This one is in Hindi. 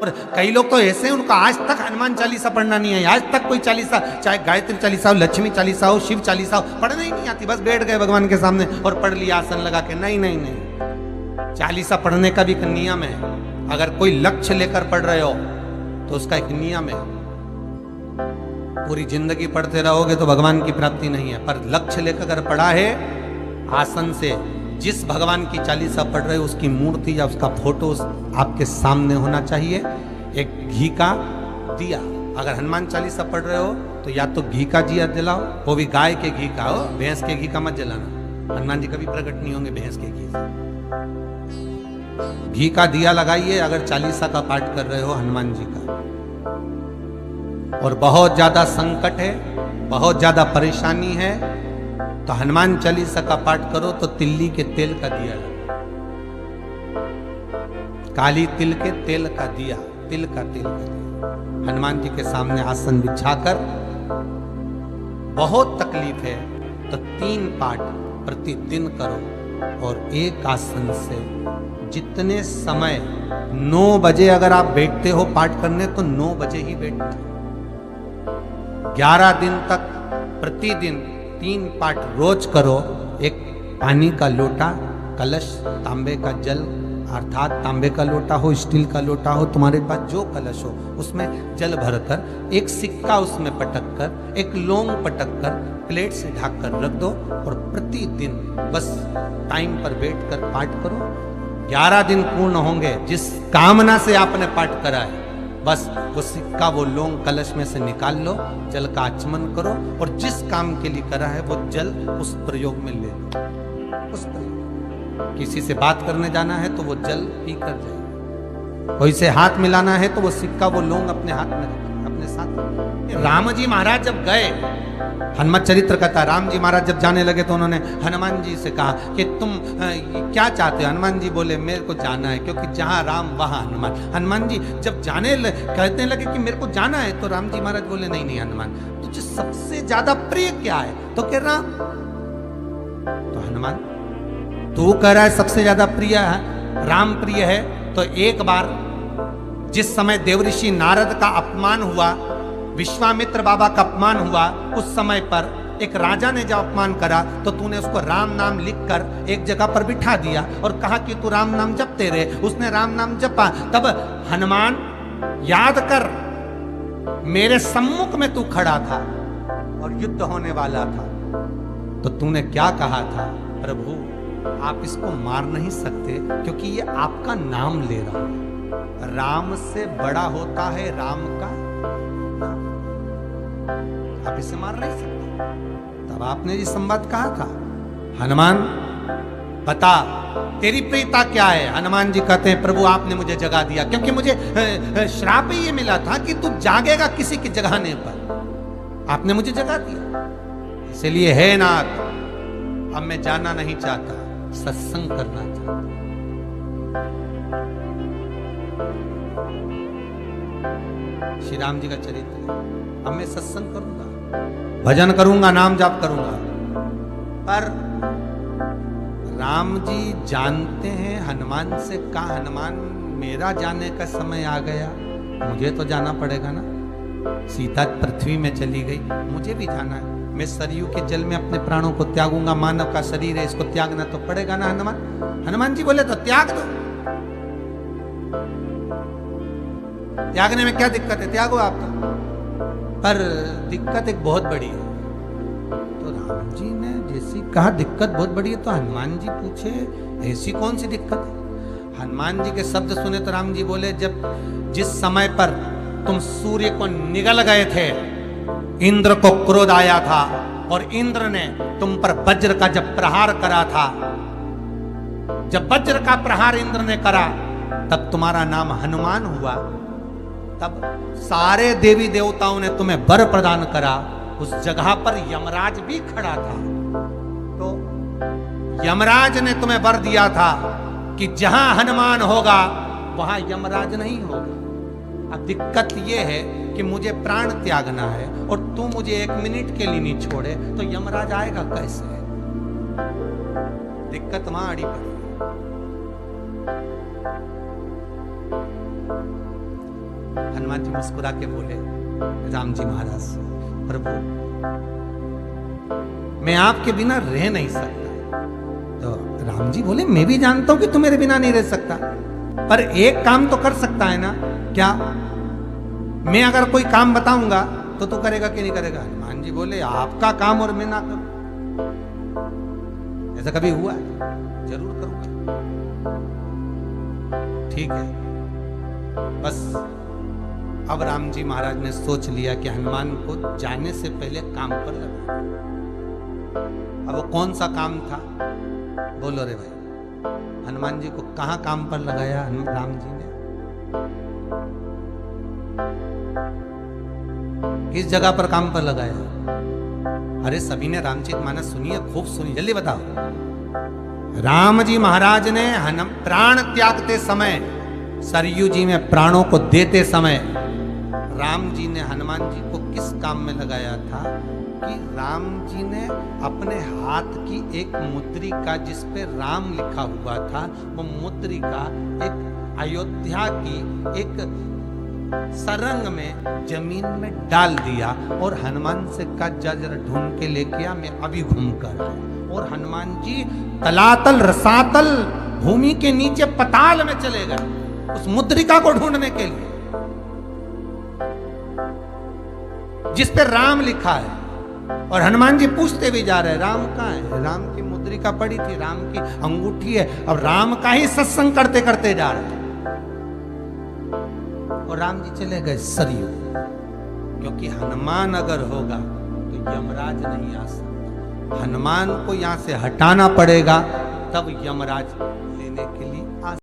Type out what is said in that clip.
और कई लोग तो ऐसे हैं, उनका आज तक हनुमान चालीसा पढ़ना नहीं है, आज तक कोई चालीसा, चाहे गायत्री चालीसा हो, लक्ष्मी चालीसा हो, शिव चालीसा हो, पढ़ना ही नहीं आती। बस बैठ गए भगवान के सामने और पढ़ लिया आसन लगा के। नहीं नहीं नहीं, चालीसा पढ़ने का भी एक नियम है। अगर कोई लक्ष्य लेकर पढ़ रहे हो तो उसका एक नियम है। पूरी जिंदगी पढ़ते रहोगे तो भगवान की प्राप्ति नहीं है, पर लक्ष्य लेकर अगर पढ़ा है आसन से, जिस भगवान की चालीसा पढ़ रहे हो उसकी मूर्ति या उसका फोटो आपके सामने होना चाहिए। एक घी का दिया, अगर हनुमान चालीसा पढ़ रहे हो तो या तो घी का दिया जलाओ, वो भी गाय के घी का हो, भैंस के घी का मत जलाना। हनुमान जी कभी प्रकट नहीं होंगे भैंस के घी से। घी का दिया लगाइए अगर चालीसा का पाठ कर रहे हो हनुमान जी का। और बहुत ज्यादा संकट है, बहुत ज्यादा परेशानी है तो हनुमान चालीसा का पाठ करो तो तिल्ली के तेल का दिया लगा, काली तिल के तेल का दिया, तिल का तेल का दिया हनुमान जी के सामने आसन बिछाकर। बहुत तकलीफ है तो 3 पाठ प्रतिदिन करो और एक आसन से जितने समय 9 बजे अगर आप बैठते हो पाठ करने तो 9 बजे ही बैठते हो। 11 दिन तक प्रतिदिन 3 पाठ रोज करो। एक पानी का लोटा, कलश, तांबे का जल अर्थात तांबे का लोटा हो, स्टील का लोटा हो, तुम्हारे पास जो कलश हो उसमें जल भरकर एक सिक्का उसमें पटक कर, एक लौंग पटक कर प्लेट से ढक कर रख दो और प्रतिदिन बस टाइम पर बैठकर पाठ करो। 11 दिन पूर्ण होंगे, जिस कामना से आपने पाठ करा है बस वो सिक्का, वो लौंग कलश में से निकाल लो, जल का आचमन करो और जिस काम के लिए करा है वो जल उस प्रयोग में ले लो। उस प्रयोग, किसी से बात करने जाना है तो वो जल पी कर जाए, कोई से हाथ मिलाना है तो वो सिक्का, वो लौंग अपने हाथ में रखना, अपने साथ। राम जी महाराज जब गए, हनुमत चरित्र कहता, राम जी महाराज जब जाने लगे तो उन्होंने हनुमान जी से कहा कि तुम क्या चाहते हो। हनुमान जी बोले मेरे को जाना है, क्योंकि जहां राम वहां हनुमान। हनुमान जी जब कहते लगे कि मेरे को जाना है तो राम जी महाराज बोले नहीं नहीं हनुमान, तुझे सबसे ज्यादा प्रिय क्या है? तो कह राम। तो हनुमान तू कह रहा है सबसे ज्यादा प्रिय है, राम प्रिय है, तो एक बार जिस समय देवऋषि नारद का अपमान हुआ, विश्वामित्र बाबा का अपमान हुआ, उस समय पर एक राजा ने जब अपमान करा तो तूने उसको राम नाम लिखकर एक जगह पर बिठा दिया और कहा कि तू राम नाम जपते रहे। उसने राम नाम जपा। तब हनुमान याद कर, मेरे सम्मुख में तू खड़ा था और युद्ध होने वाला था, तो तूने क्या कहा था? प्रभु आप इसको मार नहीं सकते क्योंकि ये आपका नाम ले रहा है। राम से बड़ा होता है राम का, आप इसे मार नहीं सकते। तब आपने ये संवाद कहा था, हनुमान बता तेरी प्रियता क्या है? हनुमान जी कहते हैं प्रभु आपने मुझे जगा दिया, क्योंकि मुझे श्राप ये मिला था कि तू जागेगा किसी के जगाने पर, आपने मुझे जगा दिया। इसलिए है नाथ, अब मैं जाना नहीं चाहता, सत्संग करना चाहता। श्री राम जी का चरित्र, अब मैं सत्संग करूंगा, भजन करूंगा, नाम जाप करूंगा। पर राम जी जानते हैं हनुमान से कहा, हनुमान मेरा जाने का समय आ गया, मुझे तो जाना पड़ेगा ना। सीता पृथ्वी में चली गई, मुझे भी जाना है। मैं सरयू के जल में अपने प्राणों को त्यागूंगा, मानव का शरीर है, इसको त्यागना तो पड़ेगा ना हनुमान। हनुमान जी बोले तो त्याग दो, त्यागने में क्या दिक्कत है, त्यागो आप तो। पर दिक्कत एक बहुत बड़ी है। तो राम जी ने जैसी कहा दिक्कत बहुत बड़ी है, तो हनुमान जी पूछे ऐसी कौन सी दिक्कत है? हनुमान जी के शब्द सुने तो राम जी बोले, जब जिस समय पर तुम सूर्य को निगल गए थे, इंद्र को क्रोध आया था और इंद्र ने तुम पर वज्र का जब प्रहार करा था, जब वज्र का प्रहार इंद्र ने करा तब तुम्हारा नाम हनुमान हुआ। तब सारे देवी देवताओं ने तुम्हें वर प्रदान करा। उस जगह पर यमराज भी खड़ा था, तो यमराज ने तुम्हें वर दिया था कि जहां हनुमान होगा वहां यमराज नहीं होगा। अब दिक्कत यह है कि मुझे प्राण त्यागना है और तू मुझे 1 मिनट के लिए नहीं छोड़े तो यमराज आएगा कैसे? दिक्कत वहां अड़ी पड़ी। हनुमान जी मुस्कुरा के बोले राम जी महाराज से, प्रभु मैं आपके बिना रह नहीं सकता। तो राम जी बोले मैं भी जानता हूं कि तू मेरे बिना नहीं रह सकता, पर एक काम तो कर सकता है ना। क्या? मैं अगर कोई काम बताऊंगा तो तू करेगा कि नहीं करेगा? हनुमान जी बोले आपका काम और मैं ना करूं, ऐसा कभी हुआ है? जरूर करूंगा। ठीक है। बस अब राम जी महाराज ने सोच लिया कि हनुमान को जाने से पहले काम पर लगा। अब वो कौन सा काम था? बोलो रे भाई। हनुमान जी को कहां काम पर लगाया राम जी ने? किस जगह पर काम पर लगाया? अरे सभी ने रामचरितमानस सुनी है, खूब सुनी, जल्दी बताओ। राम जी महाराज ने प्राण त्यागते समय, सरयू जी में प्राणों को देते समय राम जी ने हनुमान जी को किस काम में लगाया था कि राम जी ने अपने हाथ की एक मुद्रिका जिस पे राम लिखा हुआ था, वो मुद्रिका एक अयोध्या की एक सरंग में जमीन में डाल दिया और हनुमान से कहा जा जरा ढूंढ के लेके आ, मैं अभी घूम कर आया। और हनुमान जी तलातल रसातल भूमि के नीचे पताल में चले गए उस मुद्रिका को ढूंढने के लिए जिस पे राम लिखा है। और हनुमान जी पूछते भी जा रहे राम कहाँ है? राम की मुद्रिका पड़ी थी, राम की अंगूठी है। अब राम का ही सत्संग करते करते जा रहे और राम जी चले गए सरयू, क्योंकि हनुमान अगर होगा तो यमराज नहीं आ सकता। हनुमान को यहां से हटाना पड़ेगा, तब यमराज लेने के लिए